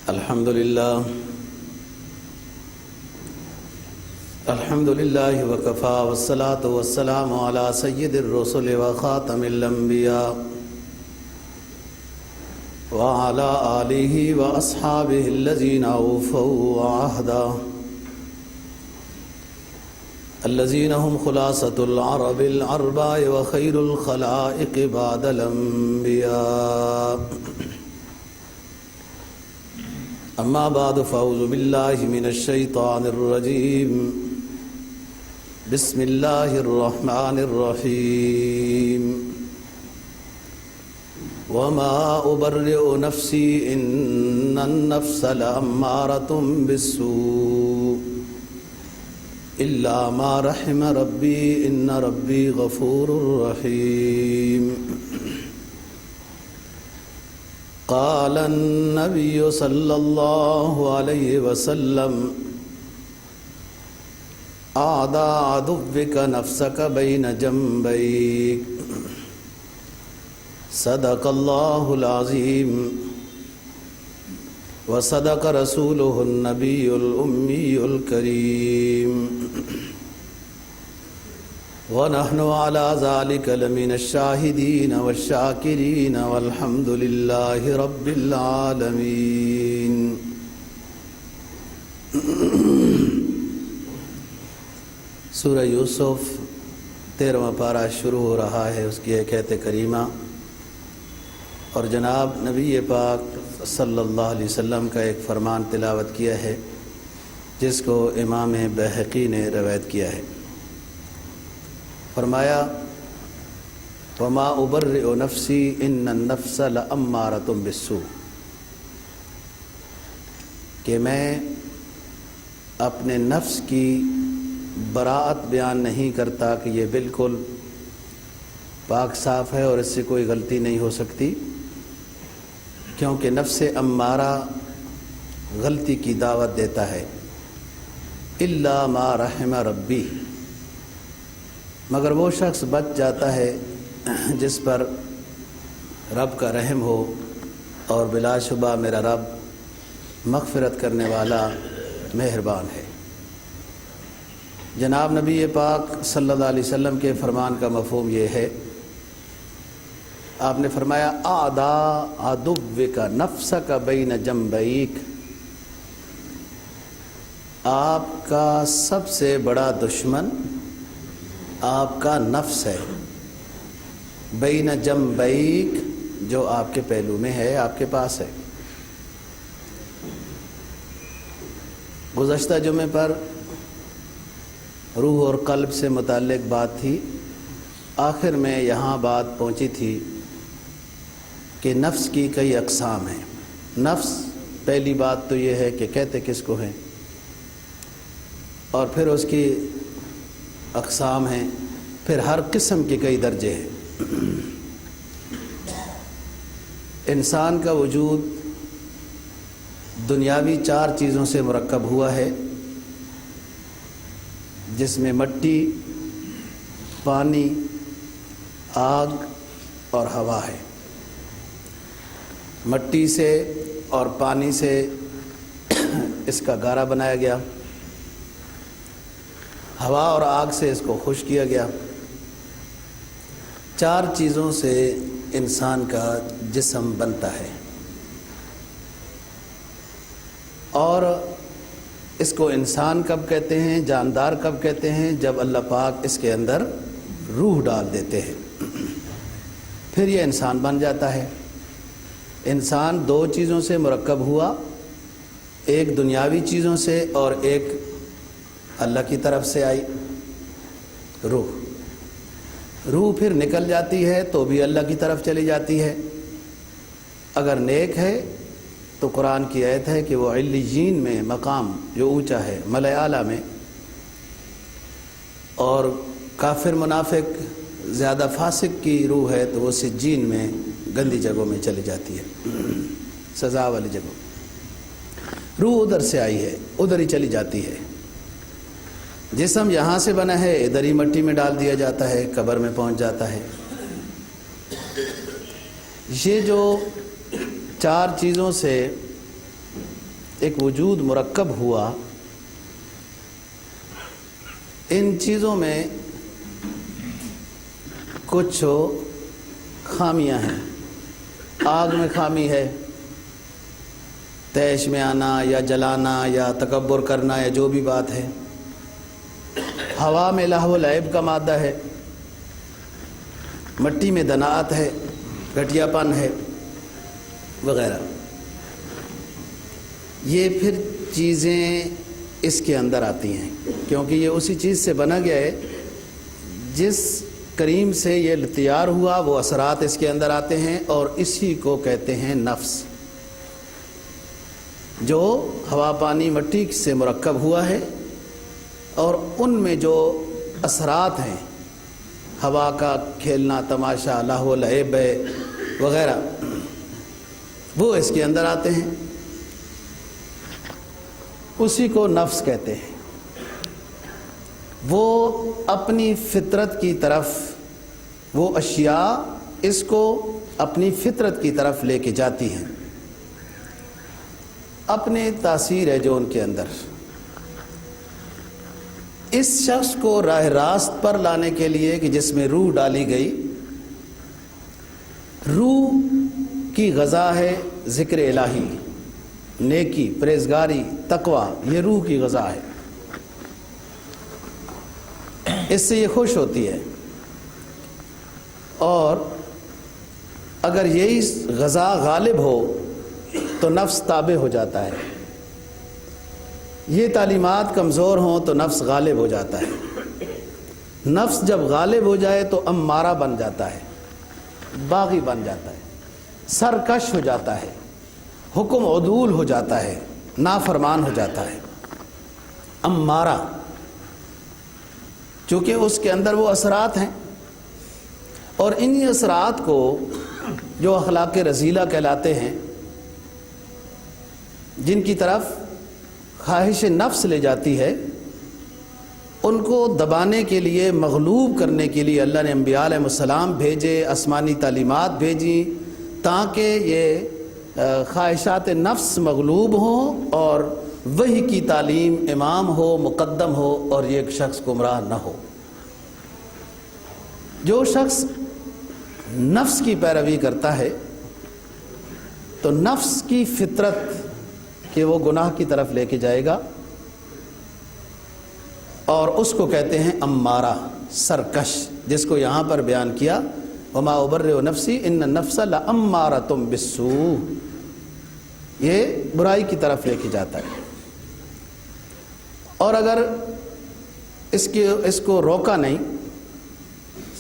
الحمد لله وكفى والصلاة والسلام على سيد الرسل وخاتم الأنبياء وعلى آله وأصحابه الذين أوفوا عهدا الذين هم خلاصة العرب الأرباء وخير الخلائق بعد الأنبياء. أما بعد فأعوذ بالله من الشيطان الرجيم. بسم الله الرحمن الرحيم. وما أبرئ نفسي إن النفس لأمارة بالسوء إلا ما رحم ربي إن ربي غفور رحيم. قال النبي صلى الله عليه وسلم أعدى عدوك نفسك بين جنبيك. صدق الله العظيم وصدق رسوله النبي الأمي الكريم ونحن على ذلك لمن الشاهدين والشاكرين والحمد لله رب العالمين. سورہ یوسف 13واں پارہ شروع ہو رہا ہے، اس کی ایک آیت کریمہ، اور جناب نبی پاک صلی اللہ علیہ وسلم کا ایک فرمان تلاوت کیا ہے جس کو امام بہقی نے روایت کیا ہے. فرمایا وما ابرئ نفسی ان النفس لامارۃ بالسوء، کہ میں اپنے نفس کی براءت بیان نہیں کرتا کہ یہ بالکل پاک صاف ہے اور اس سے کوئی غلطی نہیں ہو سکتی، کیونکہ نفس امارہ غلطی کی دعوت دیتا ہے. الا ما رحم ربی، مگر وہ شخص بچ جاتا ہے جس پر رب کا رحم ہو، اور بلا شبہ میرا رب مغفرت کرنے والا مہربان ہے. جناب نبی پاک صلی اللہ علیہ وسلم کے فرمان کا مفہوم یہ ہے، آپ نے فرمایا اعدى عدوك نفسك بين جنبيك، آپ کا سب سے بڑا دشمن آپ کا نفس ہے. بین جنبیک، جو آپ کے پہلو میں ہے، آپ کے پاس ہے. گزشتہ جمعے پر روح اور قلب سے متعلق بات تھی، آخر میں یہاں بات پہنچی تھی کہ نفس کی کئی اقسام ہیں. نفس، پہلی بات تو یہ ہے کہ کہتے کس کو ہیں، اور پھر اس کی اقسام ہیں، پھر ہر قسم کے کئی درجے ہیں. انسان کا وجود دنیاوی 4 چیزوں سے مرکب ہوا ہے، جس میں مٹی، پانی، آگ اور ہوا ہے. مٹی سے اور پانی سے اس کا گارا بنایا گیا، ہوا اور آگ سے اس کو خشک کیا گیا. 4 چیزوں سے انسان کا جسم بنتا ہے، اور اس کو انسان کب کہتے ہیں، جاندار کب کہتے ہیں، جب اللہ پاک اس کے اندر روح ڈال دیتے ہیں، پھر یہ انسان بن جاتا ہے. انسان 2 چیزوں سے مرکب ہوا، ایک دنیاوی چیزوں سے اور ایک اللہ کی طرف سے آئی روح. روح پھر نکل جاتی ہے تو بھی اللہ کی طرف چلی جاتی ہے. اگر نیک ہے تو قرآن کی آیت ہے کہ وہ علیین میں مقام جو اونچا ہے، ملأ اعلیٰ میں، اور کافر منافق زیادہ فاسق کی روح ہے تو وہ سجین میں گندی جگہوں میں چلی جاتی ہے، سزا والی جگہ. روح ادھر سے آئی ہے، ادھر ہی چلی جاتی ہے. جسم یہاں سے بنا ہے، ادھر ہی مٹی میں ڈال دیا جاتا ہے، قبر میں پہنچ جاتا ہے. یہ جو چار چیزوں سے ایک وجود مرکب ہوا، ان چیزوں میں کچھ خامیاں ہیں۔ آگ میں خامی ہے، تیش میں آنا یا جلانا یا تکبر کرنا یا جو بھی بات ہے۔ ہوا میں لہو و لعب کا مادہ ہے، مٹی میں دناعت ہے، گھٹیا پن ہے وغیرہ۔ یہ پھر چیزیں اس کے اندر آتی ہیں، کیونکہ یہ اسی چیز سے بنا گیا ہے جس کریم سے یہ تیار ہوا، وہ اثرات اس کے اندر آتے ہیں، اور اسی کو کہتے ہیں نفس، جو ہوا پانی مٹی سے مرکب ہوا ہے، اور ان میں جو اثرات ہیں، ہوا کا کھیلنا تماشا، لہو و لعب وغیرہ، وہ اس کے اندر آتے ہیں، اسی کو نفس کہتے ہیں۔ وہ اپنی فطرت کی طرف، وہ اشیاء اس کو اپنی فطرت کی طرف لے کے جاتی ہیں، اپنے تاثیر ہے جو ان کے اندر۔ اس شخص کو راہ راست پر لانے کے لیے کہ جس میں روح ڈالی گئی، روح کی غذا ہے ذکر الہی، نیکی، پرہیزگاری، تقوی، یہ روح کی غذا ہے، اس سے یہ خوش ہوتی ہے، اور اگر یہی غذا غالب ہو تو نفس تابع ہو جاتا ہے، یہ تعلیمات کمزور ہوں تو نفس غالب ہو جاتا ہے۔ نفس جب غالب ہو جائے تو امارہ بن جاتا ہے، باغی بن جاتا ہے، سرکش ہو جاتا ہے، حکم عدول ہو جاتا ہے، نافرمان ہو جاتا ہے، امارہ، چونکہ اس کے اندر وہ اثرات ہیں، اور انہی اثرات کو جو اخلاق رذیلہ کہلاتے ہیں، جن کی طرف خواہش نفس لے جاتی ہے، ان کو دبانے کے لیے، مغلوب کرنے کے لیے اللہ نے انبیاء علیہ السلام بھیجے، آسمانی تعلیمات بھیجی، تاکہ یہ خواہشات نفس مغلوب ہوں اور وحی کی تعلیم امام ہو، مقدم ہو، اور یہ ایک شخص گمراہ نہ ہو۔ جو شخص نفس کی پیروی کرتا ہے تو نفس کی فطرت کہ وہ گناہ کی طرف لے کے جائے گا، اور اس کو کہتے ہیں امارہ، سرکش، جس کو یہاں پر بیان کیا وما ابرئ نفسی ان النفس لامارۃ بالسوء، یہ برائی کی طرف لے کے جاتا ہے، اور اگر اس کو روکا نہیں،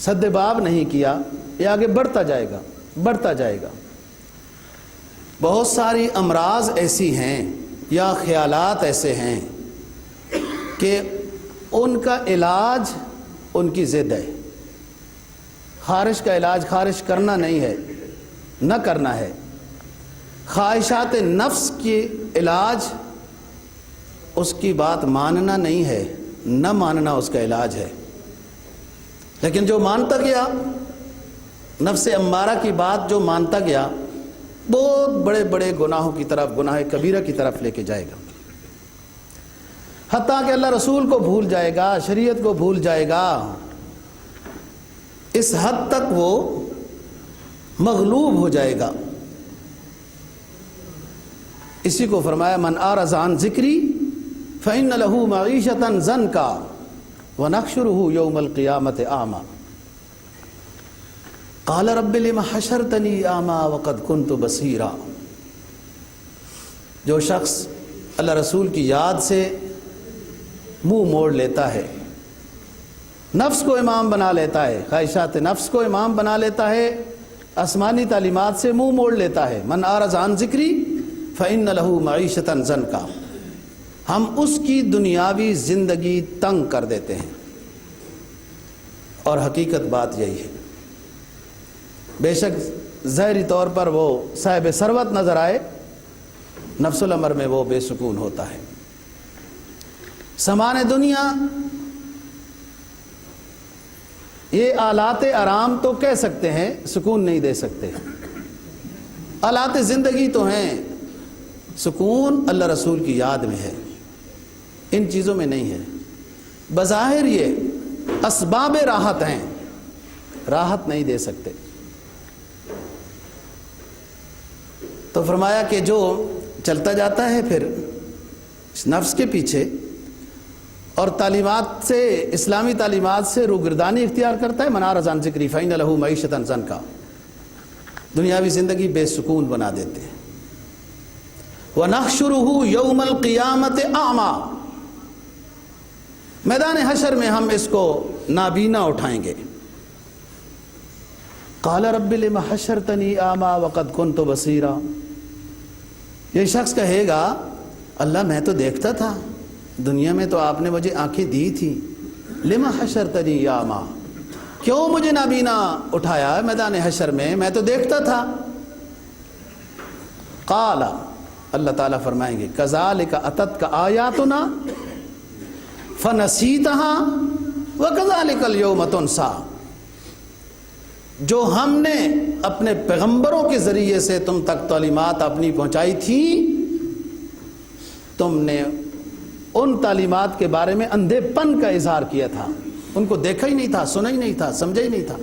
سد باب نہیں کیا، یہ آگے بڑھتا جائے گا، بڑھتا جائے گا۔ بہت ساری امراض ایسی ہیں یا خیالات ایسے ہیں کہ ان کا علاج ان کی ضد ہے۔ خارش کا علاج خارش کرنا نہیں ہے، نہ کرنا ہے۔ خواہشات نفس کی علاج اس کی بات ماننا نہیں ہے، نہ ماننا اس کا علاج ہے۔ لیکن جو مانتا گیا، نفس امارہ کی بات جو مانتا گیا، بہت بڑے بڑے گناہوں کی طرف، گناہ کبیرہ کی طرف لے کے جائے گا، حتیٰ کہ اللہ رسول کو بھول جائے گا، شریعت کو بھول جائے گا۔ اس حد تک وہ مغلوب ہو جائے گا۔ اسی کو فرمایا من اعرض عن ذکری فإن له معیشة ضنکا ونحشره یوم القیامة اعمی قال رب لم حشرتنی اعمی وقد كنت بصیرا۔ جو شخص اللہ رسول کی یاد سے منہ موڑ لیتا ہے، نفس کو امام بنا لیتا ہے، خواہشات نفس کو امام بنا لیتا ہے، آسمانی تعلیمات سے منہ موڑ لیتا ہے، من اعرض عن ذکری فإن له معیشة ضنکا، ہم اس کی دنیاوی زندگی تنگ کر دیتے ہیں، اور حقیقت بات یہی ہے۔ بے شک ظاہری طور پر وہ صاحب ثروت نظر آئے، نفس الامر میں وہ بے سکون ہوتا ہے۔ سامان دنیا، یہ آلات آرام تو کہہ سکتے ہیں، سکون نہیں دے سکتے۔ آلات زندگی تو ہیں، سکون اللہ رسول کی یاد میں ہے، ان چیزوں میں نہیں ہے۔ بظاہر یہ اسباب راحت ہیں، راحت نہیں دے سکتے۔ تو فرمایا کہ جو چلتا جاتا ہے پھر نفس کے پیچھے اور تعلیمات سے، اسلامی تعلیمات سے روگردانی اختیار کرتا ہے، منار عن ذکری فإن لہ معیشۃ ضنکا، دنیاوی زندگی بے سکون بنا دیتے ہیں۔ وَنَحْشُرُهُ يَوْمَ الْقِيَامَةِ أَعْمَى، میدان حشر میں ہم اس کو نابینا اٹھائیں گے۔ قَالَ رَبِّ لِمَ حَشَرْتَنِي أَعْمَى وَقَدْ كُنْتُ بَصِيرًا، یہ شخص کہے گا اللہ میں تو دیکھتا تھا، دنیا میں تو آپ نے مجھے آنکھیں دی تھی، لِمَ حَشَرْتَنِي أَعْمَى، کیوں مجھے نابینا اٹھایا میدان حشر میں تو دیکھتا تھا۔ قال، اللہ تعالیٰ فرمائیں گے کذالک اتتک آیاتنا فنسیتها وکذالک اليوم تنسی، جو ہم نے اپنے پیغمبروں کے ذریعے سے تم تک تعلیمات اپنی پہنچائی تھی، تم نے ان تعلیمات کے بارے میں اندھے پن کا اظہار کیا تھا، ان کو دیکھا ہی نہیں تھا، سنا ہی نہیں تھا، سمجھا ہی نہیں تھا۔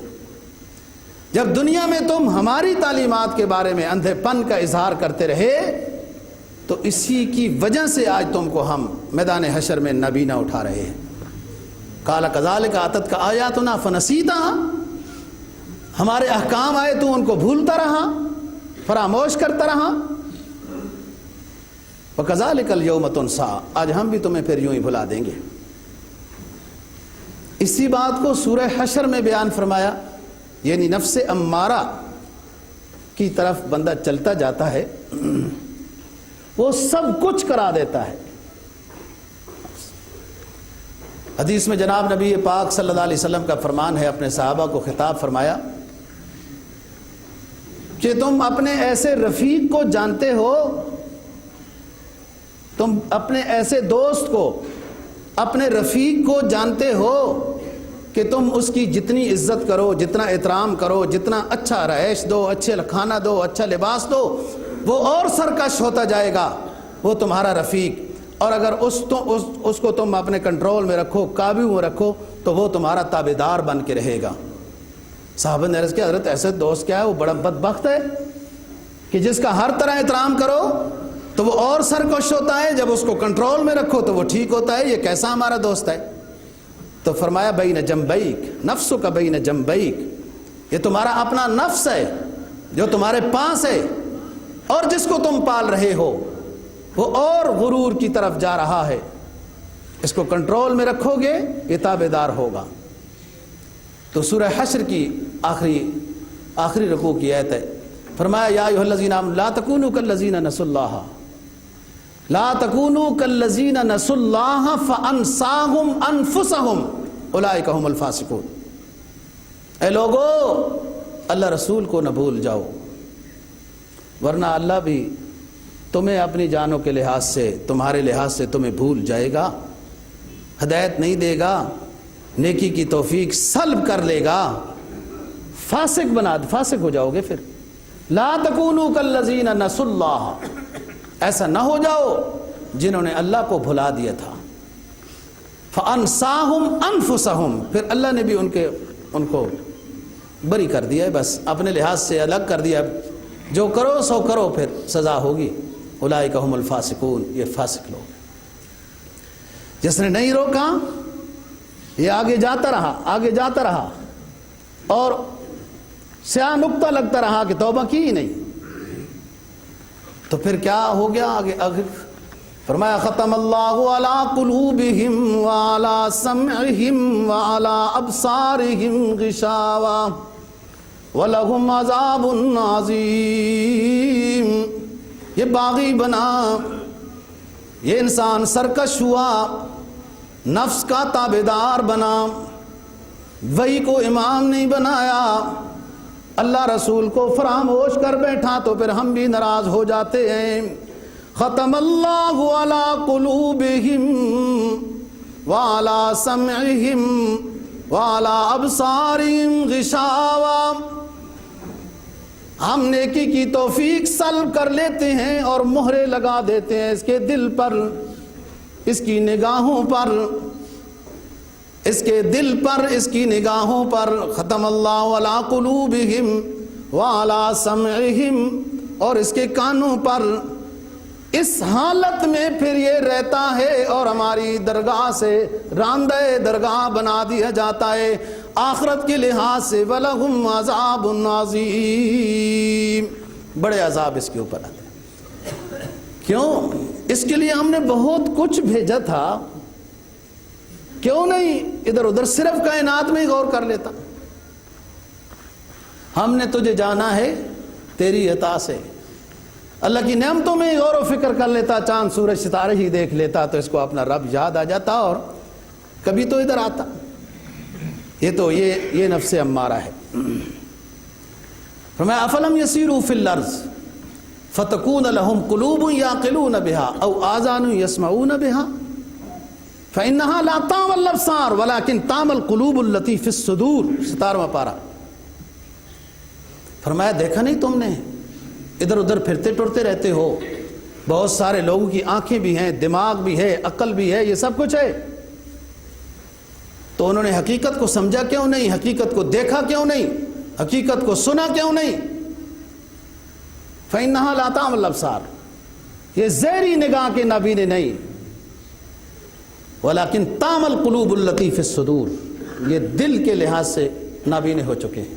جب دنیا میں تم ہماری تعلیمات کے بارے میں اندھے پن کا اظہار کرتے رہے تو اسی کی وجہ سے آج تم کو ہم میدان حشر میں نابینا اٹھا رہے ہیں۔ قال کذالک اتتک آیاتنا فنسیتها، ہمارے احکام آئے تو ان کو بھولتا رہا، فراموش کرتا رہا۔ وکذالک اليوم تنسی، آج ہم بھی تمہیں پھر یوں ہی بھلا دیں گے۔ اسی بات کو سورہ حشر میں بیان فرمایا، یعنی نفس امارہ کی طرف بندہ چلتا جاتا ہے، وہ سب کچھ کرا دیتا ہے۔ حدیث میں جناب نبی پاک صلی اللہ علیہ وسلم کا فرمان ہے، اپنے صحابہ کو خطاب فرمایا کہ تم اپنے ایسے رفیق کو جانتے ہو، تم اپنے ایسے دوست کو، اپنے رفیق کو جانتے ہو کہ تم اس کی جتنی عزت کرو، جتنا احترام کرو، جتنا اچھا رہائش دو، اچھے کھانا دو، اچھا لباس دو، وہ اور سرکش ہوتا جائے گا، وہ تمہارا رفیق۔ اور اگر اس کو تم اپنے کنٹرول میں رکھو، قابو میں رکھو، تو وہ تمہارا تابعدار بن کے رہے گا۔ صحابہ نے عرض کیا حضرت ایسے دوست کیا ہے، وہ بڑا بدبخت ہے کہ جس کا ہر طرح احترام کرو تو وہ اور سرکش ہوتا ہے، جب اس کو کنٹرول میں رکھو تو وہ ٹھیک ہوتا ہے، یہ کیسا ہمارا دوست ہے؟ تو فرمایا بین جنبیک نفسک بین جنبیک، یہ تمہارا اپنا نفس ہے جو تمہارے پاس ہے، اور جس کو تم پال رہے ہو وہ اور غرور کی طرف جا رہا ہے، اس کو کنٹرول میں رکھو گے یہ تابعدار ہوگا۔ تو سورہ حشر کی آخری رکوع کی آیت ہے، فرمایا یا ایھا الذین آمنوا لا تکونوا کالذین نسوا اللہ، لا تکونوا کالذین نسوا اللہ فانساہم انفسہم اولئک ھم الفاسقون، اے لوگو اللہ رسول کو نہ بھول جاؤ، ورنہ اللہ بھی تمہیں اپنی جانوں کے لحاظ سے، تمہارے لحاظ سے تمہیں بھول جائے گا، ہدایت نہیں دے گا، نیکی کی توفیق سلب کر لے گا، فاسق ہو جاؤ گے۔ پھر لا تکونوا کالذین نسوا اللہ، ایسا نہ ہو جاؤ جنہوں نے اللہ کو بھلا دیا تھا۔ فانساہم انفسہم، پھر اللہ نے بھی ان کو بری کر دیا ہے، بس اپنے لحاظ سے الگ کر دیا، جو کرو سو کرو، پھر سزا ہوگی۔ اولئک ھم الفاسقون، یہ فاسق لوگ، جس نے نہیں روکا یہ آگے جاتا رہا اور سیاہ نقطہ لگتا رہا کہ توبہ کی ہی نہیں، تو پھر کیا ہو گیا آگے فرمایا ختم اللہ علی قلوبہم وعلی سمعہم وعلی ابصارہم غشاوہ وَلَهُمْ عَذَابٌ عَظِيمٌ، یہ باغی بنا، یہ انسان سرکش ہوا، نفس کا تابعدار بنا، وحی کو امام نہیں بنایا، اللہ رسول کو فراموش کر بیٹھا، تو پھر ہم بھی ناراض ہو جاتے ہیں۔ ختم اللہ علی قلوبہم وعلی سمعہم وعلی ابصارہم غشاوہ، ہم نیکی کی توفیق سلب کر لیتے ہیں اور مہرے لگا دیتے ہیں اس کے دل پر، اس کی نگاہوں پر، اس کے دل پر، اس کی نگاہوں پر۔ ختم اللہ علی قلوبہم وعلی سمعہم، اور اس کے کانوں پر۔ اس حالت میں پھر یہ رہتا ہے اور ہماری درگاہ سے راندہ درگاہ بنا دیا جاتا ہے آخرت کے لحاظ سے۔ وَلَهُمْ عَذَابٌ عَظِيمٌ، بڑے عذاب اس کے اوپر آتے ہیں۔ کیوں؟ اس کے لیے ہم نے بہت کچھ بھیجا تھا، کیوں نہیں ادھر ادھر صرف کائنات میں غور کر لیتا؟ ہم نے تجھے جانا ہے تیری عطا سے، اللہ کی نعمتوں میں غور و فکر کر لیتا، چاند سورج ستارے ہی دیکھ لیتا تو اس کو اپنا رب یاد آ جاتا اور کبھی تو ادھر آتا۔ یہ نفس امارہ ہے۔ فرمایا افلم یسیروا فی الارض فتکون لهم قلوب یعقلون بها او آذان یسمعون بها فانها لا تعمی الابصار ولکن تعمی القلوب التی فی الصدور، 17واں پارہ۔ فرمایا دیکھا نہیں تم نے، ادھر ادھر پھرتے ٹرتے رہتے ہو، بہت سارے لوگوں کی آنکھیں بھی ہیں، دماغ بھی ہے، عقل بھی ہے، یہ سب کچھ ہے، تو انہوں نے حقیقت کو سمجھا کیوں نہیں؟ حقیقت کو دیکھا کیوں نہیں؟ حقیقت کو سنا کیوں نہیں؟ فإنها لا تعمی الابصار، یہ ظاہری نگاہ کے نابینے نہیں، ولکن تعمی القلوب التی فی الصدور، یہ دل کے لحاظ سے نابینے ہو چکے ہیں،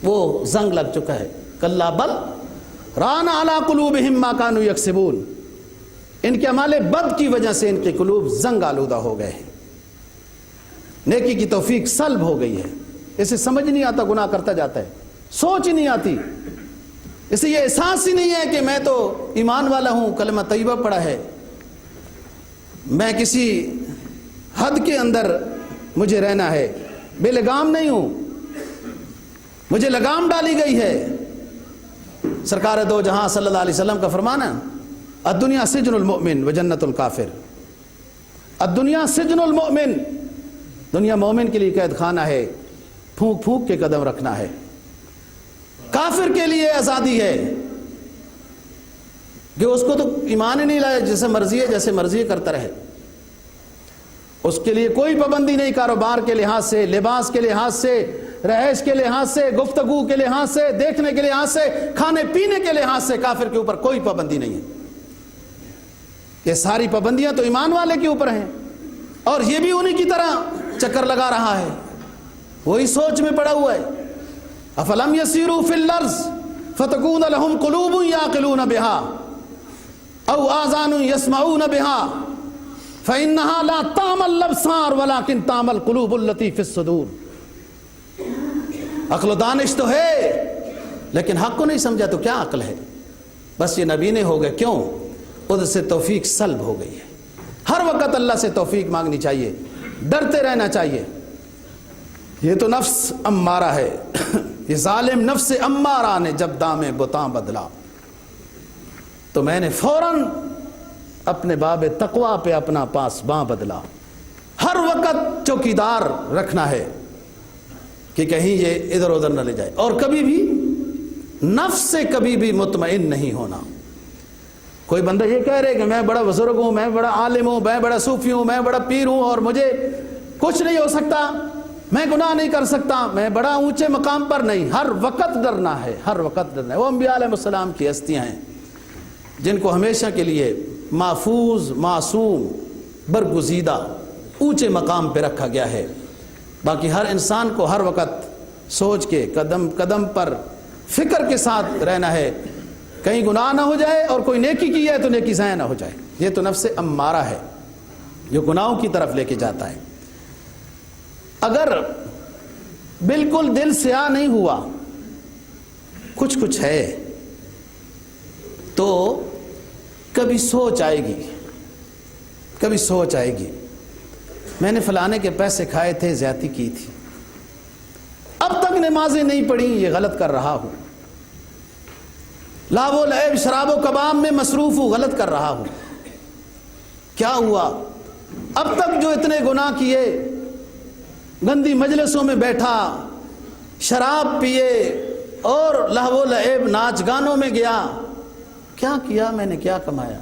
وہ زنگ لگ چکا ہے۔ کلا بل ران علی قلوبہم ما کانوا یکسبون، ان کے اعمال بد کی وجہ سے ان کے قلوب زنگ آلودہ ہو گئے ہیں، نیکی کی توفیق سلب ہو گئی ہے، اسے سمجھ نہیں آتا، گناہ کرتا جاتا ہے، سوچ ہی نہیں آتی، اسے یہ احساس ہی نہیں ہے کہ میں تو ایمان والا ہوں، کلمہ طیبہ پڑھا ہے، میں کسی حد کے اندر مجھے رہنا ہے، بے لگام نہیں ہوں، مجھے لگام ڈالی گئی ہے۔ سرکار دو جہاں صلی اللہ علیہ وسلم کا فرمانا، الدنیا سجن المؤمن وجنت الکافر، الدنیا سجن المؤمن، دنیا مومن کے لیے قید خانہ ہے، پھونک پھونک کے قدم رکھنا ہے، کافر کے لیے آزادی ہے کہ اس کو تو ایمان ہی نہیں لایا، جیسے مرضی ہے جیسے مرضی کرتا رہے، اس کے لیے کوئی پابندی نہیں، کاروبار کے لحاظ سے، لباس کے لحاظ سے، رہائش کے لحاظ سے، گفتگو کے لحاظ سے، دیکھنے کے لحاظ سے، کھانے پینے کے لحاظ سے کافر کے اوپر کوئی پابندی نہیں ہے۔ یہ ساری پابندیاں تو ایمان والے کے اوپر ہیں، اور یہ بھی انہی کی طرح چکر لگا رہا ہے، وہی سوچ میں پڑا ہوا ہے۔ افلم یسیروا فی الارض فتکون لهم قلوب یعقلون بها او آذان یسمعون بها فإنها لا تعمی الابصار ولکن تعمی القلوب التی فی الصدور۔ عقل و دانش تو ہے لیکن حق کو نہیں سمجھا تو کیا عقل ہے؟ بس یہ نبینے ہو گئے، کیوں؟ ادھر سے توفیق سلب ہو گئی ہے۔ ہر وقت اللہ سے توفیق مانگنی چاہیے، ڈرتے رہنا چاہیے۔ یہ تو نفس امارہ ہے، یہ ظالم نفس امارہ نے جب دام بتاں بدلا تو میں نے فوراً اپنے باب تقوی پہ اپنا پاسباں بدلا۔ ہر وقت چوکیدار رکھنا ہے کہ کہیں یہ ادھر ادھر نہ لے جائے، اور کبھی بھی نفس سے کبھی بھی مطمئن نہیں ہونا۔ کوئی بندہ یہ کہہ رہے کہ میں بڑا بزرگ ہوں، میں بڑا عالم ہوں، میں بڑا صوفی ہوں، میں بڑا پیر ہوں اور مجھے کچھ نہیں ہو سکتا، میں گناہ نہیں کر سکتا، میں بڑا اونچے مقام پر نہیں، ہر وقت ڈرنا ہے، ہر وقت ڈرنا ہے۔ وہ انبیاء علیہ السلام کی ہستیاں ہیں جن کو ہمیشہ کے لیے محفوظ، معصوم، برگزیدہ اونچے مقام پہ رکھا گیا ہے۔ باقی ہر انسان کو ہر وقت سوچ کے قدم قدم پر فکر کے ساتھ رہنا ہے، کہیں گناہ نہ ہو جائے، اور کوئی نیکی کی ہے تو نیکی ضائع نہ ہو جائے۔ یہ تو نفس امارہ ہے جو گناہوں کی طرف لے کے جاتا ہے۔ اگر بالکل دل سیاہ نہیں ہوا، کچھ کچھ ہے، تو کبھی سوچ آئے گی، کبھی سوچ آئے گی میں نے فلانے کے پیسے کھائے تھے، زیادتی کی تھی، اب تک نمازیں نہیں پڑھی، یہ غلط کر رہا ہوں، لاو و لعب، شراب و کباب میں مصروف ہوں، غلط کر رہا ہوں، کیا ہوا؟ اب تک جو اتنے گناہ کیے، گندی مجلسوں میں بیٹھا، شراب پیے، اور لہو و لعب ناچ گانوں میں گیا، کیا کیا میں نے، کیا کمایا؟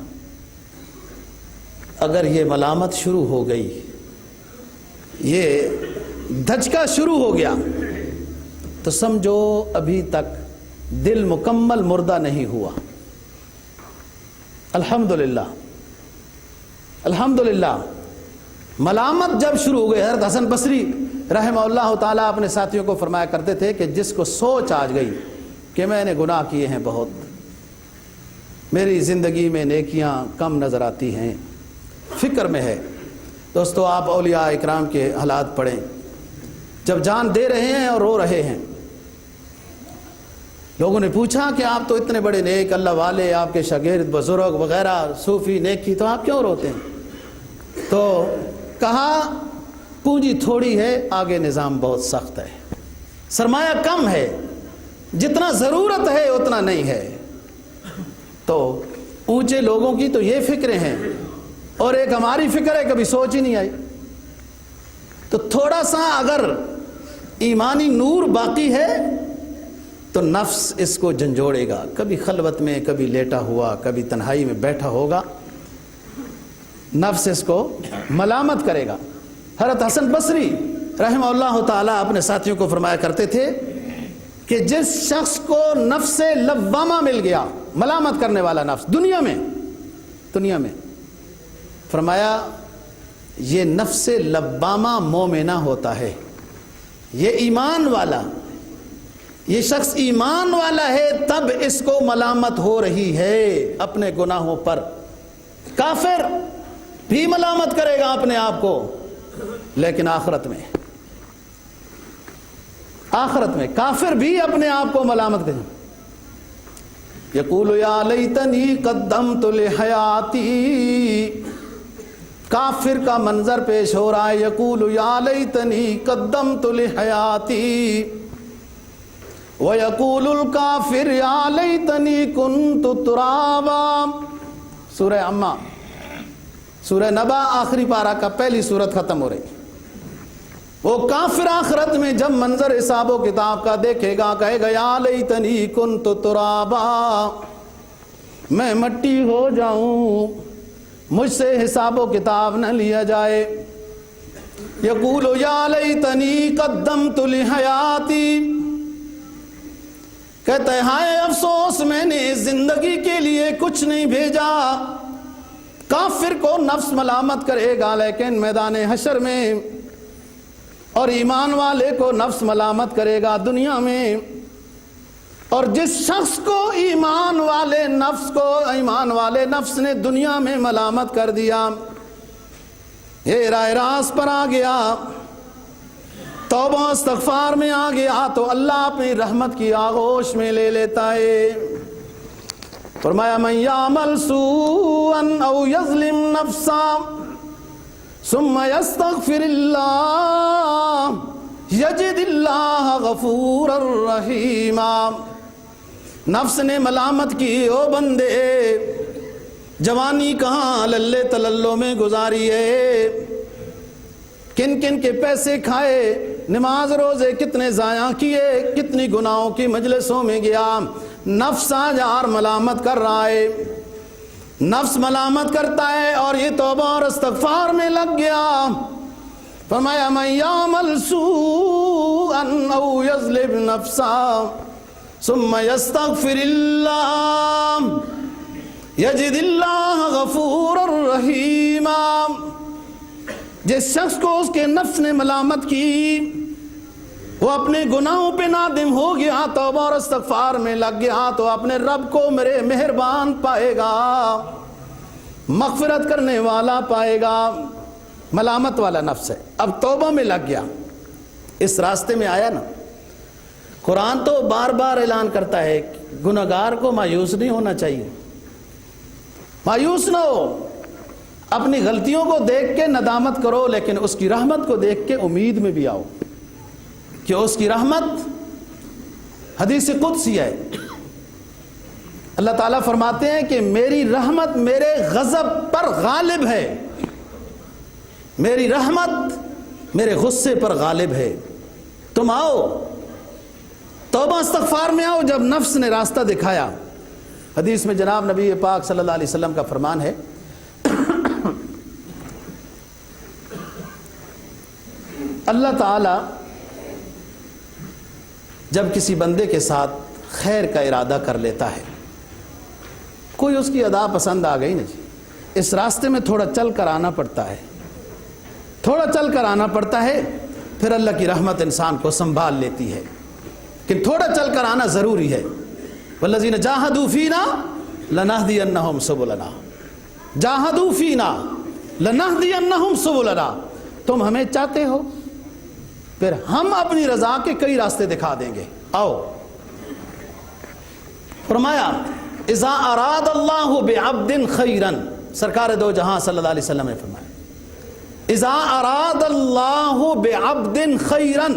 اگر یہ ملامت شروع ہو گئی، یہ دھچکا شروع ہو گیا، تو سمجھو ابھی تک دل مکمل مردہ نہیں ہوا۔ الحمدللہ الحمدللہ ملامت جب شروع ہو گئی، حضرت حسن بصری رحمہ اللہ تعالیٰ اپنے ساتھیوں کو فرمایا کرتے تھے کہ جس کو سوچ آ گئی کہ میں نے گناہ کیے ہیں بہت، میری زندگی میں نیکیاں کم نظر آتی ہیں، فکر میں ہے۔ دوستو آپ اولیاء اکرام کے حالات پڑھیں، جب جان دے رہے ہیں اور رو رہے ہیں، لوگوں نے پوچھا کہ آپ تو اتنے بڑے نیک اللہ والے، آپ کے شاگرد بزرگ وغیرہ صوفی نیکی، تو آپ کیوں روتے ہیں؟ تو کہا پونجی تھوڑی ہے، آگے نظام بہت سخت ہے، سرمایہ کم ہے، جتنا ضرورت ہے اتنا نہیں ہے۔ تو اونچے لوگوں کی تو یہ فکریں ہیں، اور ایک ہماری فکر ہے کبھی سوچ ہی نہیں آئی۔ تو تھوڑا سا اگر ایمانی نور باقی ہے تو نفس اس کو جھنجھوڑے گا، کبھی خلوت میں، کبھی لیٹا ہوا، کبھی تنہائی میں بیٹھا ہوگا، نفس اس کو ملامت کرے گا۔ حضرت حسن بصری رحمہ اللہ تعالیٰ اپنے ساتھیوں کو فرمایا کرتے تھے کہ جس شخص کو نفس لوامہ مل گیا، ملامت کرنے والا نفس دنیا میں، فرمایا یہ نفس لوامہ مومنہ ہوتا ہے، یہ ایمان والا، یہ شخص ایمان والا ہے، تب اس کو ملامت ہو رہی ہے اپنے گناہوں پر۔ کافر بھی ملامت کرے گا اپنے آپ کو، لیکن آخرت میں کافر بھی اپنے آپ کو ملامت کرے گا۔ یقول یا لیتنی قدمت لحیاتی، کافر کا منظر پیش ہو رہا ہے، یقول یا لیتنی قدمت لحیاتی، وَيَقُولُ الْكَافِرُ يَا لَيْتَنِي كُنْتُ تُرَابًا۔ سورہ عمہ، سورہ نبا آخری پارہ کا پہلی سورت ختم ہو رہی۔ وہ کافر آخرت میں جب منظر حساب و کتاب کا دیکھے گا، کہے گا یا لیتنی کنت ترابا، میں مٹی ہو جاؤں، مجھ سے حساب و کتاب نہ لیا جائے۔ یقول یا لیتنی قدمت لحیاتی، کہتا ہے ہائے افسوس میں نے زندگی کے لیے کچھ نہیں بھیجا۔ کافر کو نفس ملامت کرے گا لیکن میدان حشر میں، اور ایمان والے کو نفس ملامت کرے گا دنیا میں۔ اور جس شخص کو ایمان والے نفس نے دنیا میں ملامت کر دیا، یہ راہ راست پر آ گیا، توبہ استغفار میں آ گیا، تو اللہ اپنی رحمت کی آغوش میں لے لیتا ہے۔ فرمایا من یعمل سوءا او یظلم نفسا ثم یستغفر اللہ یجد اللہ غفورا رحیما۔ نفس نے ملامت کی، او بندے جوانی کہاں للے تللو میں گزاری ہے، کن کن کے پیسے کھائے، نماز روزے کتنے ضائع کیے، کتنی گناہوں کی مجلسوں میں گیا۔ نفس آج اور ملامت کر رہا ہے، نفس ملامت کرتا ہے، اور یہ توبہ اور استغفار میں لگ گیا۔ فرمایا من یعمل سوءا او یظلم نفسا ثم یستغفر اللہ یجد اللہ غفورا رحیما۔ جس شخص کو اس کے نفس نے ملامت کی، وہ اپنے گناہوں پہ نادم ہو گیا، توبہ اور استغفار میں لگ گیا، تو اپنے رب کو میرے مہربان پائے گا، مغفرت کرنے والا پائے گا۔ ملامت والا نفس ہے، اب توبہ میں لگ گیا، اس راستے میں آیا نا۔ قرآن تو بار بار اعلان کرتا ہے گناہگار کو مایوس نہیں ہونا چاہیے، مایوس نہ ہو، اپنی غلطیوں کو دیکھ کے ندامت کرو، لیکن اس کی رحمت کو دیکھ کے امید میں بھی آؤ، کہ اس کی رحمت حدیث قدسی ہے۔ اللہ تعالیٰ فرماتے ہیں کہ میری رحمت میرے غضب پر غالب ہے، میری رحمت میرے غصے پر غالب ہے، تم آؤ توبہ استغفار میں آؤ جب نفس نے راستہ دکھایا. حدیث میں جناب نبی پاک صلی اللہ علیہ وسلم کا فرمان ہے اللہ تعالی جب کسی بندے کے ساتھ خیر کا ارادہ کر لیتا ہے, کوئی اس کی ادا پسند آ گئی نا جی, اس راستے میں تھوڑا چل کر آنا پڑتا ہے, تھوڑا چل کر آنا پڑتا ہے, پھر اللہ کی رحمت انسان کو سنبھال لیتی ہے کہ تھوڑا چل کر آنا ضروری ہے. والذین جاہدوا فینا لنہدینہم سبلنا, جاہدوا فینا لنہدینہم سبلنا. تم ہمیں چاہتے ہو, پھر ہم اپنی رضا کے کئی راستے دکھا دیں گے, آؤ. فرمایا اذا اراد اللہ بعبد خیرا, سرکار دو جہاں صلی اللہ علیہ وسلم نے فرمایا اذا اراد اللہ بعبد خیرا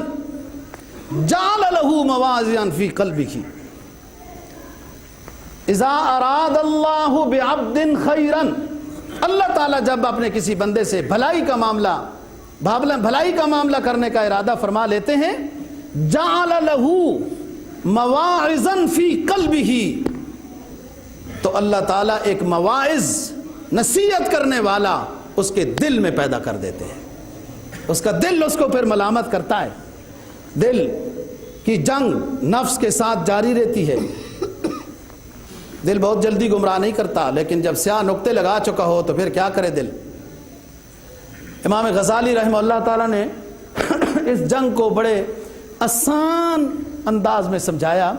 جعل له موازیا فی قلبہ. اذا اراد اللہ بعبد خیرا, اللہ تعالیٰ جب اپنے کسی بندے سے بھلائی کا معاملہ کرنے کا ارادہ فرما لیتے ہیں, جعل له مواعظا فی قلبہ, تو اللہ تعالیٰ ایک مواعظ, نصیحت کرنے والا اس کے دل میں پیدا کر دیتے ہیں. اس کا دل اس کو پھر ملامت کرتا ہے. دل کی جنگ نفس کے ساتھ جاری رہتی ہے. دل بہت جلدی گمراہ نہیں کرتا, لیکن جب سیاہ نقطے لگا چکا ہو تو پھر کیا کرے دل. امام غزالی رحمہ اللہ تعالیٰ نے اس جنگ کو بڑے آسان انداز میں سمجھایا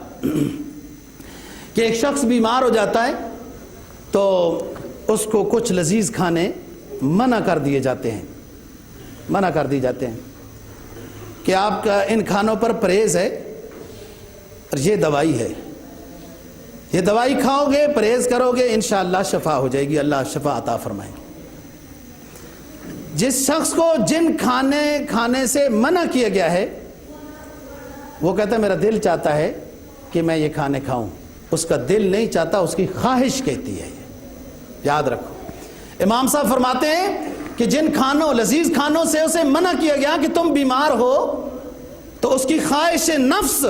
کہ ایک شخص بیمار ہو جاتا ہے تو اس کو کچھ لذیذ کھانے منع کر دی جاتے ہیں کہ آپ کا ان کھانوں پر پرہیز ہے اور یہ دوائی ہے, یہ دوائی کھاؤ گے, پرہیز کرو گے, انشاءاللہ شفا ہو جائے گی, اللہ شفا عطا فرمائیں گے. جس شخص کو جن کھانے سے منع کیا گیا ہے وہ کہتا ہے میرا دل چاہتا ہے کہ میں یہ کھانے کھاؤں, اس کا دل نہیں چاہتا, اس کی خواہش کہتی ہے. یاد رکھو, امام صاحب فرماتے ہیں کہ جن لذیذ کھانوں سے اسے منع کیا گیا کہ تم بیمار ہو, تو اس کی خواہش نفس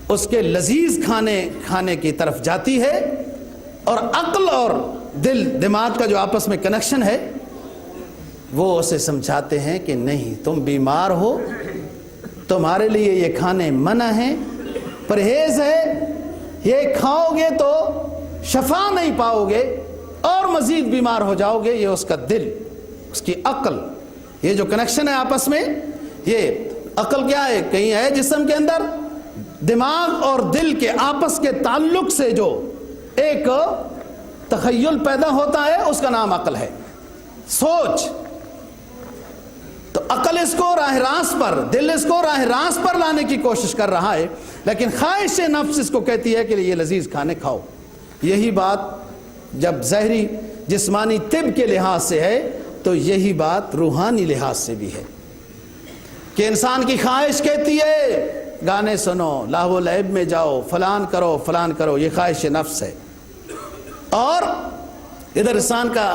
اس کے لذیذ کھانے کی طرف جاتی ہے, اور عقل اور دماغ کا جو آپس میں کنیکشن ہے وہ اسے سمجھاتے ہیں کہ نہیں, تم بیمار ہو, تمہارے لیے یہ کھانے منع ہیں, پرہیز ہے, یہ کھاؤ گے تو شفا نہیں پاؤ گے اور مزید بیمار ہو جاؤ گے. یہ اس کا دل, اس کی عقل, یہ جو کنیکشن ہے آپس میں, یہ عقل کیا ہے, کہیں ہے جسم کے اندر, دماغ اور دل کے آپس کے تعلق سے جو ایک تخیل پیدا ہوتا ہے اس کا نام عقل ہے, سوچ. تو عقل اس کو راہ راست پر, دل اس کو راہ راست پر لانے کی کوشش کر رہا ہے, لیکن خواہش نفس اس کو کہتی ہے کہ یہ لذیذ کھانے کھاؤ. یہی بات جب ظاہری جسمانی طب کے لحاظ سے ہے تو یہی بات روحانی لحاظ سے بھی ہے کہ انسان کی خواہش کہتی ہے گانے سنو, لاہو و لعب میں جاؤ, فلان کرو, یہ خواہش نفس ہے. اور ادھر انسان کا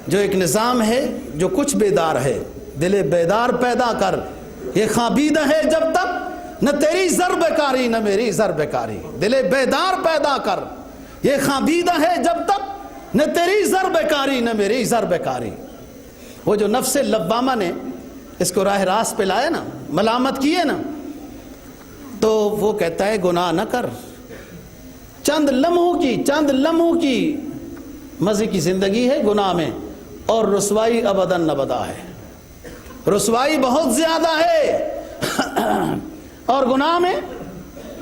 جو ایک نظام ہے جو کچھ بیدار ہے, دل بیدار پیدا کر, یہ خوابیدہ ہے جب تک, نہ تیری زر بیکاری نہ میری زر بیکاری. دل بیدار پیدا کر, یہ خوابیدہ ہے جب تک, نہ تیری زر بیکاری نہ میری زر بیکاری. وہ جو نفس لوامہ نے اس کو راہ راست پہ لایا نا, ملامت کیے نا, تو وہ کہتا ہے گناہ نہ کر, چند لمحوں کی مزے کی زندگی ہے گناہ میں, اور رسوائی ابداً ابدا ہے, رسوائی بہت زیادہ ہے. اور گناہ میں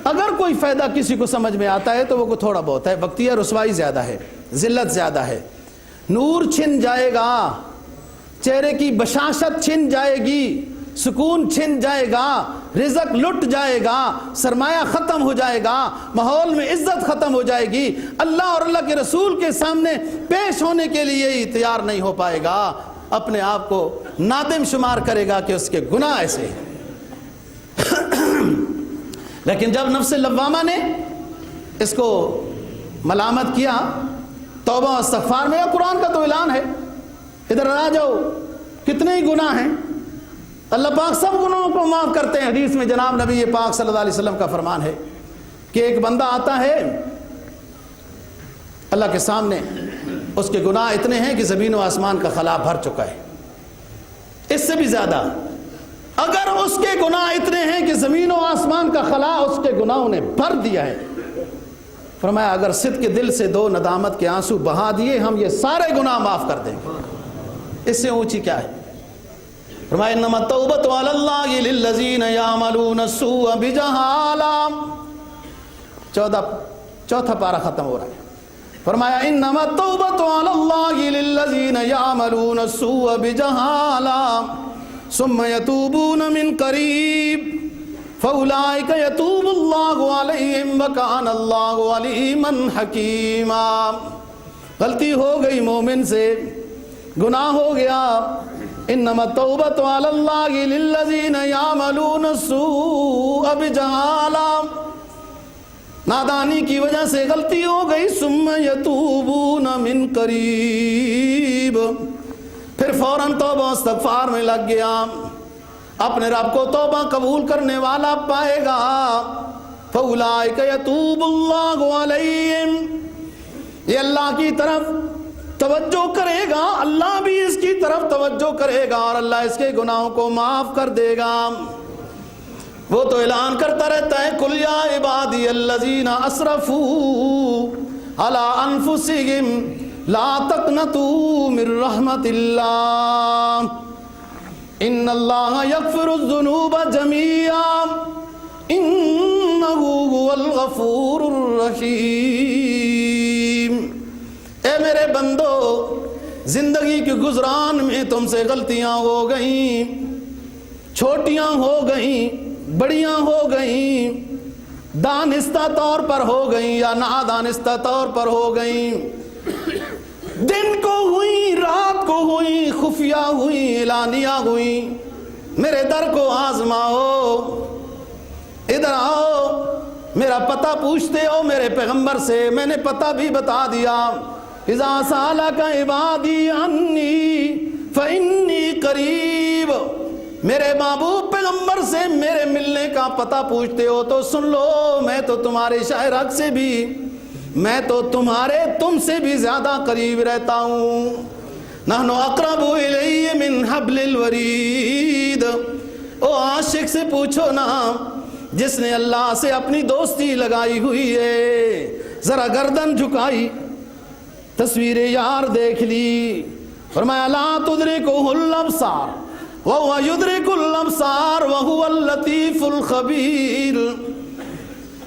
اگر کوئی فائدہ کسی کو سمجھ میں آتا ہے تو وہ تھوڑا بہت ہے, وقتیہ رسوائی زیادہ ہے, ذلت زیادہ ہے. نور چھن جائے گا, چہرے کی بشاشت چھن جائے گی, سکون چھن جائے گا, رزق لٹ جائے گا, سرمایہ ختم ہو جائے گا, ماحول میں عزت ختم ہو جائے گی, اللہ اور اللہ کے رسول کے سامنے پیش ہونے کے لیے ہی تیار نہیں ہو پائے گا, اپنے آپ کو نادم شمار کرے گا کہ اس کے گناہ ایسے ہیں. لیکن جب نفس لوامہ نے اس کو ملامت کیا توبہ و استغفار میں, قرآن کا تو اعلان ہے, ادھر آ جاؤ, کتنے ہی گناہ ہیں, اللہ پاک سب گناہوں کو معاف کرتے ہیں۔ حدیث میں جناب نبی پاک صلی اللہ علیہ وسلم کا فرمان ہے کہ ایک بندہ آتا ہے اللہ کے سامنے، اس کے گناہ اتنے ہیں کہ زمین و آسمان کا خلا بھر چکا ہے، اس سے بھی زیادہ اگر اس کے گناہ اتنے ہیں کہ زمین و آسمان کا خلا اس کے گناہوں نے بھر دیا ہے، فرمایا اگر صدق کے دل سے 2 ندامت کے آنسو بہا دیے ہم یہ سارے گناہ معاف کر دیں گے۔ اس سے اونچی کیا ہے؟ فرمایا انما التوبۃ علی اللہ للذین یعملون السوء بجہالہ، چوتھا پارہ ختم ہو رہا ہے۔ فرمایا انما التوبۃ علی اللہ للذین یعملون السوء بجہالہ ثم یتوبون من قریب فاولئک یتوب اللہ علیہم وکان اللہ علیما حکیما۔ غلطی ہو گئی مومن سے، گناہ ہو گیا، انما التوبۃ علی اللہ للذین یعملون السوء بجہالہ، نادانی کی وجہ سے غلطی ہو گئی، ثم یتوبون من قریب، پھر فوراً توبہ استغفار میں لگ گیا، اپنے رب کو توبہ قبول کرنے والا پائے گا، فاولئک یتوب اللہ علیہم، یہ اللہ کی طرف توجہ کرے گا، اللہ بھی اس کی طرف توجہ کرے گا اور اللہ اس کے گناہوں کو معاف کر دے گا۔ وہ تو اعلان کرتا رہتا ہے قل یا عبادی الذین اسرفوا علی انفسہم لا تقنطوا من رحمت اللہ ان اللہ یغفر الذنوب جمیعا انہ هو الغفور الرحیم۔ اے میرے بندو، زندگی کے گزران میں تم سے غلطیاں ہو گئیں، چھوٹیاں ہو گئیں، بڑیاں ہو گئیں، دانستہ طور پر ہو گئیں یا نادانستہ طور پر ہو گئیں، دن کو ہوئی، رات کو ہوئی، خفیہ ہوئی، اعلانیہ ہوئی، میرے در کو آزماؤ، ادھر آؤ، میرا پتہ پوچھتے ہو میرے پیغمبر سے، میں نے پتہ بھی بتا دیا، اذا سالک عبادی انی فانی قریب، میرے محبوب پیغمبر سے میرے ملنے کا پتہ پوچھتے ہو تو سن لو، میں تو تمہارے شاعر حق سے بھی، میں تو تم سے بھی زیادہ قریب رہتا ہوں، نحن اقرب الیہ من حبل الورید۔ او عاشق سے پوچھو نا جس نے اللہ سے اپنی دوستی لگائی ہوئی ہے، ذرا گردن جھکائی، تصویر یار دیکھ لی، فرمایا لا تدرکہ الابصار وہو یدرک الابصار وہو اللطیف الخبیر۔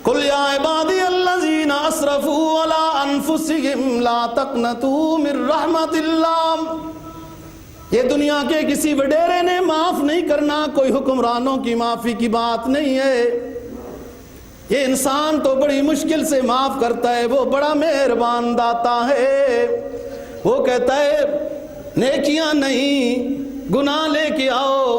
قل یا عبادی الذین اسرفوا علی انفسہم لا تقنطوا من رحمت اللہ، یہ دنیا کے کسی وڈیرے نے معاف نہیں کرنا، کوئی حکمرانوں کی معافی کی بات نہیں ہے، یہ انسان تو بڑی مشکل سے معاف کرتا ہے، وہ بڑا مہربان داتا ہے، وہ کہتا ہے نیکیاں نہیں گناہ لے کے آؤ،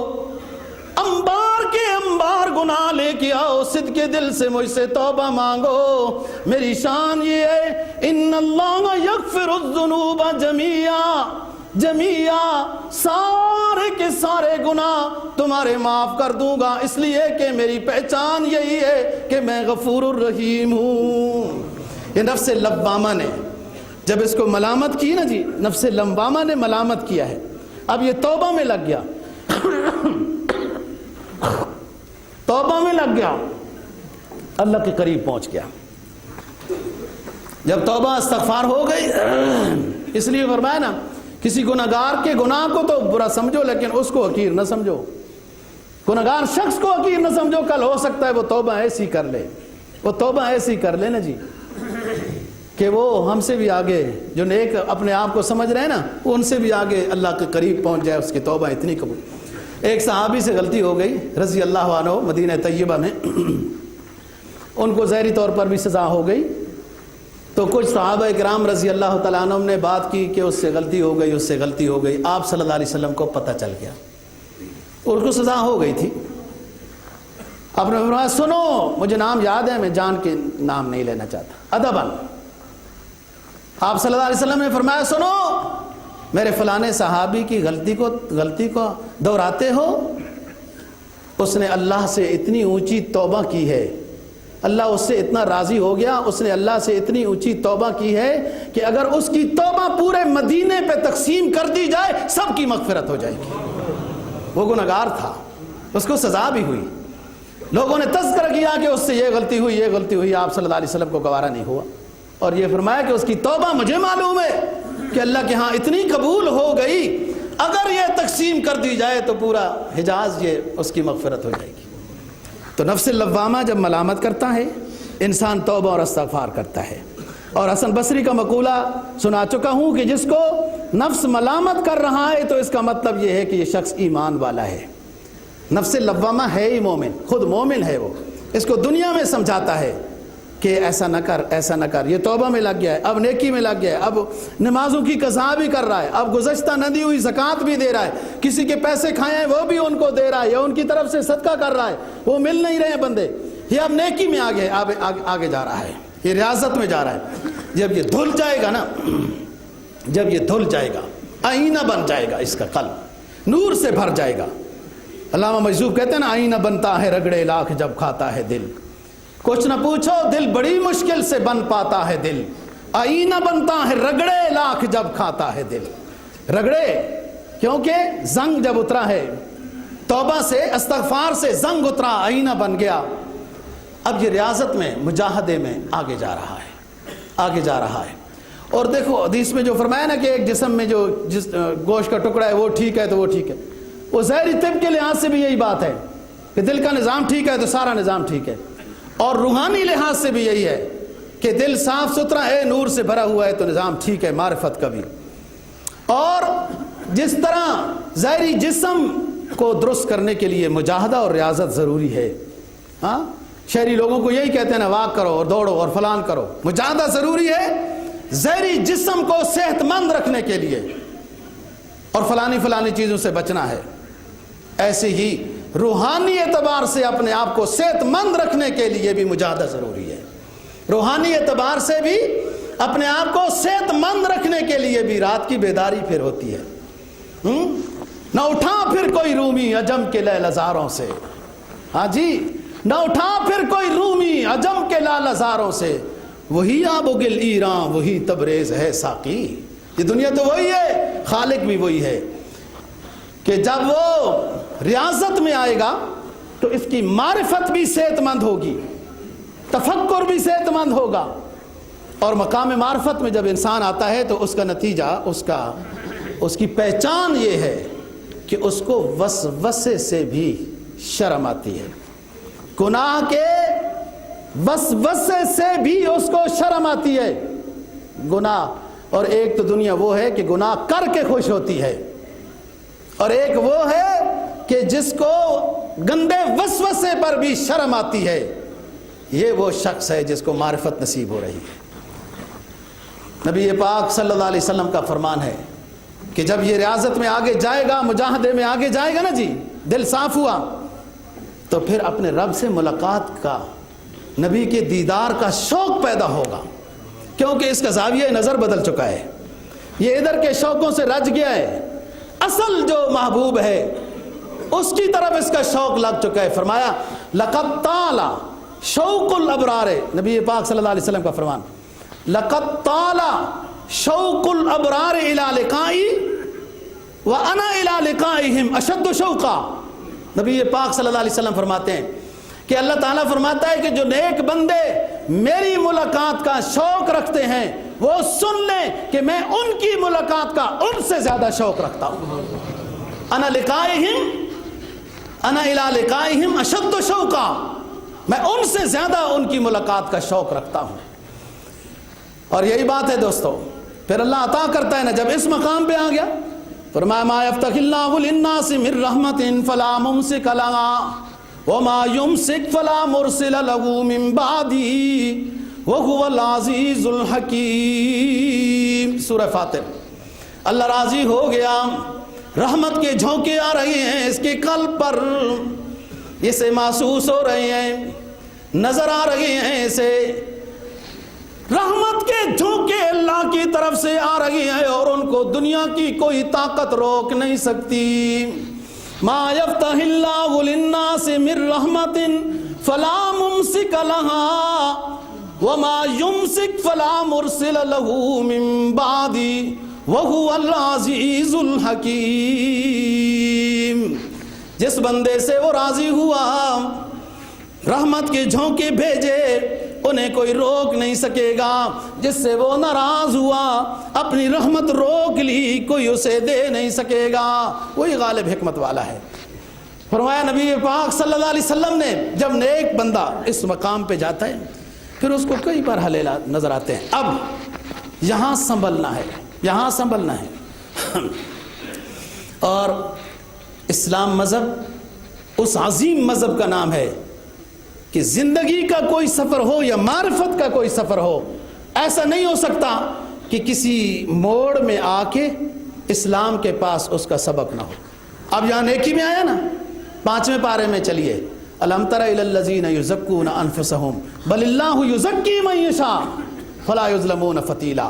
انبار کے انبار گناہ لے کے آؤ، صدق کے دل سے مجھ سے توبہ مانگو، میری شان یہ ہے ان اللہ یغفر الذنوب جمیعا، جمیعا، سارے کے سارے گناہ تمہارے معاف کر دوں گا، اس لیے کہ میری پہچان یہی ہے کہ میں غفور الرحیم ہوں۔ یہ نفس لوامہ نے جب اس کو ملامت کی نا جی، نفس لوامہ نے ملامت کیا ہے، اب یہ توبہ میں لگ گیا، توبہ میں لگ گیا، اللہ کے قریب پہنچ گیا۔ جب توبہ استغفار ہو گئی، اس لیے فرمایا نا کسی گناہگار کے گناہ کو تو برا سمجھو لیکن اس کو حقیر نہ سمجھو، گناہگار شخص کو حقیر نہ سمجھو، کل ہو سکتا ہے وہ توبہ ایسی کر لے، وہ توبہ ایسی کر لے نا جی کہ وہ ہم سے بھی آگے، جو نیک اپنے آپ کو سمجھ رہے ہیں نا، وہ ان سے بھی آگے اللہ کے قریب پہنچ جائے، اس کی توبہ اتنی قبول۔ ایک صحابی سے غلطی ہو گئی رضی اللہ عنہ، مدینہ طیبہ میں، ان کو ظاہری طور پر بھی سزا ہو گئی، تو کچھ صحابہ کرام رضی اللہ تعالیٰ عنہ نے بات کی کہ اس سے غلطی ہو گئی، اس سے غلطی ہو گئی، آپ صلی اللہ علیہ وسلم کو پتہ چل گیا، ان کو سزا ہو گئی تھی، آپ نے فرمایا سنو، مجھے نام یاد ہے، میں جان کے نام نہیں لینا چاہتا، ادباً آپ صلی اللہ علیہ وسلم نے فرمایا سنو، میرے فلانے صحابی کی غلطی کو دہراتے ہو، اس نے اللہ سے اتنی اونچی توبہ کی ہے، اللہ اس سے اتنا راضی ہو گیا، اس نے اللہ سے اتنی اونچی توبہ کی ہے کہ اگر اس کی توبہ پورے مدینے پہ تقسیم کر دی جائے سب کی مغفرت ہو جائے گی۔ وہ گنہگار تھا، اس کو سزا بھی ہوئی، لوگوں نے تذکرہ کیا کہ اس سے یہ غلطی ہوئی، یہ غلطی ہوئی، آپ صلی اللہ علیہ وسلم کو گوارا نہیں ہوا، اور یہ فرمایا کہ اس کی توبہ مجھے معلوم ہے کہ اللہ کے ہاں اتنی قبول ہو گئی، اگر یہ تقسیم کر دی جائے تو پورا حجاز یہ اس کی مغفرت ہو جائے گی۔ تو نفس لوامہ جب ملامت کرتا ہے انسان توبہ اور استغفار کرتا ہے، اور حسن بصری کا مقولہ سنا چکا ہوں کہ جس کو نفس ملامت کر رہا ہے تو اس کا مطلب یہ ہے کہ یہ شخص ایمان والا ہے۔ نفس لوامہ ہے ہی مومن، خود مومن ہے، وہ اس کو دنیا میں سمجھاتا ہے کہ ایسا نہ کر، ایسا نہ کر، یہ توبہ میں لگ گیا ہے، اب نیکی میں لگ گیا ہے، اب نمازوں کی قضا بھی کر رہا ہے، اب گزشتہ نہ دی ہوئی زکوٰۃ بھی دے رہا ہے، کسی کے پیسے کھائے ہیں وہ بھی ان کو دے رہا ہے، یا ان کی طرف سے صدقہ کر رہا ہے، وہ مل نہیں رہے ہیں بندے، یہ اب نیکی میں آگے جا رہا ہے، یہ ریاضت میں جا رہا ہے۔ جب یہ دھل جائے گا نا، جب یہ دھل جائے گا، آئینہ بن جائے گا، اس کا قلب نور سے بھر جائے گا۔ علامہ مجذوب کہتے ہیں نا، آئینہ بنتا ہے رگڑے لاکھ جب کھاتا ہے دل، کچھ نہ پوچھو دل بڑی مشکل سے بن پاتا ہے دل، آئینہ بنتا ہے رگڑے لاکھ جب کھاتا ہے دل۔ رگڑے کیونکہ زنگ جب اترا ہے، توبہ سے استغفار سے زنگ اترا، آئینہ بن گیا، اب یہ ریاضت میں مجاہدے میں آگے جا رہا ہے، آگے جا رہا ہے۔ اور دیکھو حدیث میں جو فرمایا نا کہ ایک جسم میں جو گوشت کا ٹکڑا ہے وہ ٹھیک ہے تو وہ ٹھیک ہے، وہ ظاہری طب کے لحاظ سے بھی یہی بات ہے کہ دل کا نظام ٹھیک ہے تو سارا نظام ٹھیک ہے، اور روحانی لحاظ سے بھی یہی ہے کہ دل صاف ستھرا ہے، نور سے بھرا ہوا ہے تو نظام ٹھیک ہے، معرفت کا بھی۔ اور جس طرح ظاہری جسم کو درست کرنے کے لیے مجاہدہ اور ریاضت ضروری ہے، ہاں شہری لوگوں کو یہی کہتے ہیں نا، واک کرو اور دوڑو اور فلان کرو، مجاہدہ ضروری ہے ظاہری جسم کو صحت مند رکھنے کے لیے، اور فلانی چیزوں سے بچنا ہے۔ ایسے ہی روحانی اعتبار سے اپنے آپ کو صحت مند رکھنے کے لیے بھی مجاہدہ ضروری ہے، روحانی اعتبار سے بھی اپنے آپ کو صحت مند رکھنے کے لیے بھی رات کی بیداری پھر ہوتی ہے۔ نہ اٹھا پھر کوئی رومی عجم کے لیل ہزاروں سے، ہاں جی، نہ اٹھا پھر کوئی رومی عجم کے لیل ہزاروں سے، وہی آب و گل ایران وہی تبریز ہے ساقی۔ یہ دنیا تو وہی ہے، خالق بھی وہی ہے، کہ جب وہ ریاضت میں آئے گا تو اس کی معرفت بھی صحت مند ہوگی، تفکر بھی صحت مند ہوگا، اور مقام معرفت میں جب انسان آتا ہے تو اس کا نتیجہ، اس کی پہچان یہ ہے کہ اس کو وسوسے سے بھی شرم آتی ہے، گناہ کے وسوسے سے بھی اس کو شرم آتی ہے۔ گناہ، اور ایک تو دنیا وہ ہے کہ گناہ کر کے خوش ہوتی ہے، اور ایک وہ ہے کہ جس کو گندے وسوسے پر بھی شرم آتی ہے، یہ وہ شخص ہے جس کو معرفت نصیب ہو رہی ہے۔ نبی پاک صلی اللہ علیہ وسلم کا فرمان ہے کہ جب یہ ریاضت میں آگے جائے گا، مجاہدے میں آگے جائے گا نا جی، دل صاف ہوا تو پھر اپنے رب سے ملاقات کا، نبی کے دیدار کا شوق پیدا ہوگا، کیونکہ اس کا زاویہ نظر بدل چکا ہے، یہ ادھر کے شوقوں سے رج گیا ہے، اصل جو محبوب ہے اس کی طرف اس کا شوق لگ چکا ہے۔ فرمایا لقد طال شوق الابرار، نبی پاک صلی اللہ علیہ وسلم کا فرمان، لقد طال شوق الابرار الى لقائی وانا الى لقائهم اشد شوقا۔ نبی پاک صلی اللہ علیہ وسلم فرماتے ہیں کہ اللہ تعالیٰ فرماتا ہے کہ جو نیک بندے میری ملاقات کا شوق رکھتے ہیں وہ سن لیں کہ میں ان کی ملاقات کا ان سے زیادہ شوق رکھتا ہوں۔ انا الی لقائہم اشد شوقا، میں ان سے زیادہ ان کی ملاقات کا شوق رکھتا ہوں۔ اور یہی بات ہے دوستو، پھر اللہ عطا کرتا ہے نا، جب اس مقام پہ آ گیا فرمایا ما یفتح اللہ للناس من رحمت فلا ممسک لها وما يمسك فلا مرسل له من بعده وهو العزیز الحکیم۔ سورہ فاطر۔ اللہ راضی ہو گیا، رحمت کے جھونکے آ رہے ہیں اس کے قلب پر، اسے محسوس ہو رہے ہیں، نظر آ رہے ہیں، اسے رحمت کے جھونکے اللہ کی طرف سے آ رہی ہیں، اور ان کو دنیا کی کوئی طاقت روک نہیں سکتی۔ ما یفتح اللہ للناس من رحمت فلا ممسک لها وما یمسک فلا مرسل له من بعدی وہو العزیز الحکیم۔ جس بندے سے وہ راضی ہوا، رحمت کے جھونکے بھیجے، انہیں کوئی روک نہیں سکے گا۔ جس سے وہ ناراض ہوا، اپنی رحمت روک لی، کوئی اسے دے نہیں سکے گا۔ وہی غالب حکمت والا ہے۔ فرمایا نبی پاک صلی اللہ علیہ وسلم نے، جب نیک بندہ اس مقام پہ جاتا ہے پھر اس کو کئی بار مرحلے نظر آتے ہیں۔ اب یہاں سنبھلنا ہے، یہاں سنبھلنا ہے۔ اور اسلام مذہب اس عظیم مذہب کا نام ہے کہ زندگی کا کوئی سفر ہو یا معرفت کا کوئی سفر ہو، ایسا نہیں ہو سکتا کہ کسی موڑ میں آ کے اسلام کے پاس اس کا سبق نہ ہو۔ اب یہاں نیکی میں آیا نا، 5ویں پارے میں چلیے، الم تر الی الذین یزکون انفسہم بل اللہ یزکی من یشاء فلا یظلمون فتیلا۔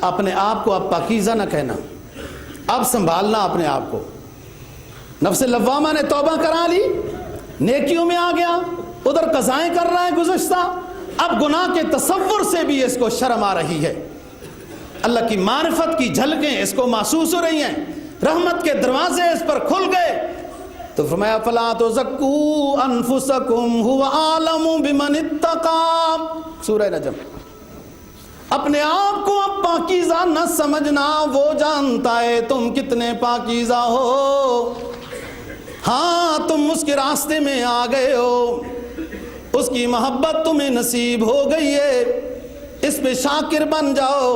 اپنے آپ کو اب پاکیزہ نہ کہنا، اب سنبھالنا اپنے آپ کو۔ نفس لوامہ نے توبہ کرا لی، نیکیوں میں آ گیا، ادھر قضائیں کر رہا ہے گزشتہ، اب گناہ کے تصور سے بھی اس کو شرم آ رہی ہے۔ اللہ کی معرفت کی جھلکیں اس کو محسوس ہو رہی ہیں، رحمت کے دروازے اس پر کھل گئے۔ تو فرمایا فلا تزکوا انفسکم هو اعلم بمن اتقى، سورہ نجم۔ اپنے آپ کو اب پاکیزہ نہ سمجھنا، وہ جانتا ہے تم کتنے پاکیزہ ہو۔ ہاں تم اس کے راستے میں آ گئے ہو، اس کی محبت تمہیں نصیب ہو گئی ہے، اس پہ شاکر بن جاؤ۔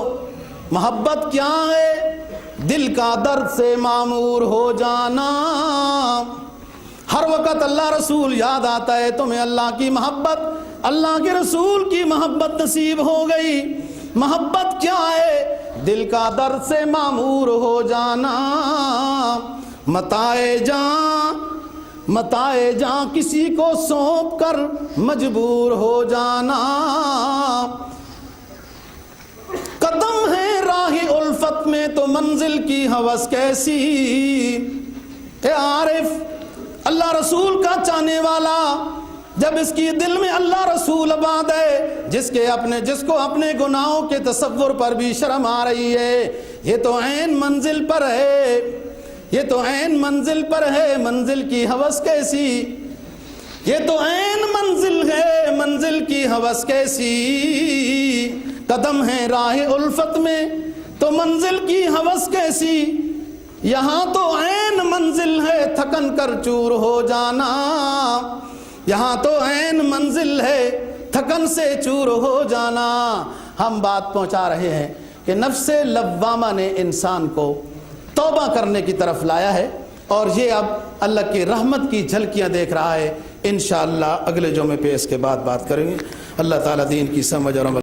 محبت کیا ہے؟ دل کا درد سے معمور ہو جانا۔ ہر وقت اللہ رسول یاد آتا ہے، تمہیں اللہ کی محبت، اللہ کے رسول کی محبت نصیب ہو گئی۔ محبت کیا ہے؟ دل کا درد سے معمور ہو جانا۔ متاع جاں کسی کو سونپ کر مجبور ہو جانا۔ قدم ہے راہ الفت میں تو منزل کی ہوس کیسی۔ اے عارف، اللہ رسول کا چاہنے والا، جب اس کی دل میں اللہ رسول آباد ہے، جس کو اپنے گناہوں کے تصور پر بھی شرم آ رہی ہے، یہ تو عین منزل پر ہے، یہ تو عین منزل پر ہے، منزل کی ہوس کیسی، یہ تو عین منزل ہے، منزل کی ہوس کیسی۔ قدم ہے راہ الفت میں تو منزل کی ہوس کیسی، یہاں تو عین منزل ہے، تھکن کر چور ہو جانا۔ یہاں تو عین منزل ہے، تھکن سے چور ہو جانا۔ ہم بات پہنچا رہے ہیں کہ نفس لوامہ نے انسان کو توبہ کرنے کی طرف لایا ہے، اور یہ اب اللہ کی رحمت کی جھلکیاں دیکھ رہا ہے۔ انشاءاللہ اگلے جمعے پہ اس کے بعد بات کریں گے۔ اللہ تعالیٰ دین کی سمجھ اور عمل